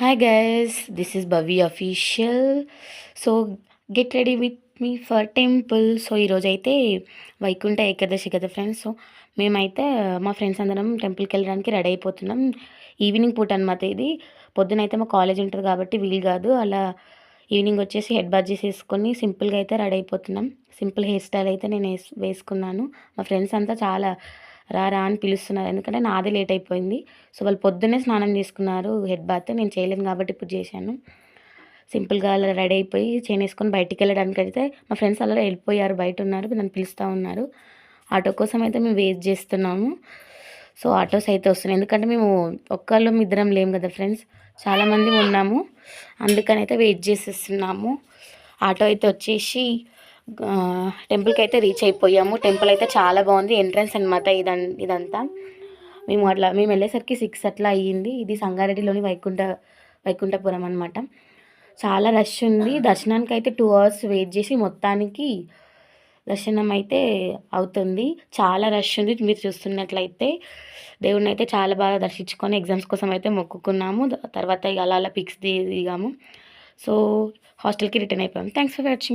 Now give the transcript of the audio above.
Hi guys, this is Bhavi official. So get ready with me for temple. So ఈరోజైతే వైకుంఠ ఏకాదశి కదా friends. So మేమైతే మా friends అందరం టెంపుల్కి వెళ్ళడానికి రెడీ అయిపోతున్నాం. ఈవినింగ్ పూట అనమాట ఇది. పొద్దునైతే మా కాలేజ్ ఉంటుంది కాబట్టి వీలు కాదు. అలా ఈవినింగ్ వచ్చేసి హెడ్ బాత్ చేసేసుకొని సింపుల్గా అయితే రెడీ అయిపోతున్నాం. సింపుల్ హెయిర్ స్టైల్ అయితే నేను వేసుకున్నాను. మా ఫ్రెండ్స్ అంతా చాలా రా రా అని పిలుస్తున్నారు, ఎందుకంటే నాదే లేట్ అయిపోయింది. సో వాళ్ళు పొద్దున్నే స్నానం చేసుకున్నారు, హెడ్ బాత్. నేను చేయలేను కాబట్టి ఇప్పుడు చేశాను. సింపుల్గా అలా రెడీ అయిపోయి చైన్ వేసుకొని బయటికి వెళ్ళడానికి అయితే మా ఫ్రెండ్స్ అలా వెళ్ళిపోయారు, బయట ఉన్నారు, నన్ను పిలుస్తూ ఉన్నారు. ఆటో కోసం అయితే మేము వెయిట్ చేస్తున్నాము. సో ఆటోస్ అయితే వస్తున్నాయి, ఎందుకంటే మేము ఒక్కళ్ళం ఇద్దరం లేము కదా ఫ్రెండ్స్, చాలామంది ఉన్నాము. అందుకని అయితే వెయిట్ చేసేస్తున్నాము. ఆటో అయితే వచ్చేసి టెంపుల్కి అయితే రీచ్ అయిపోయాము. టెంపుల్ అయితే చాలా బాగుంది, ఎంట్రన్స్ అనమాట ఇదంతా. మేము వెళ్ళేసరికి 6 అట్లా అయ్యింది. ఇది సంగారెడ్డిలోని వైకుంఠపురం అనమాట. చాలా రష్ ఉంది. దర్శనానికి అయితే 2 అవర్స్ వెయిట్ చేసి మొత్తానికి దర్శనం అయితే అవుతుంది. చాలా రష్ ఉంది. మీరు చూస్తున్నట్లయితే దేవుడిని అయితే చాలా బాగా దర్శించుకొని ఎగ్జామ్స్ కోసం అయితే మొక్కుకున్నాము. తర్వాత అలా పిక్స్ దిగాము. సో హాస్టల్కి రిటర్న్ అయిపోయాము. Thanks for watching.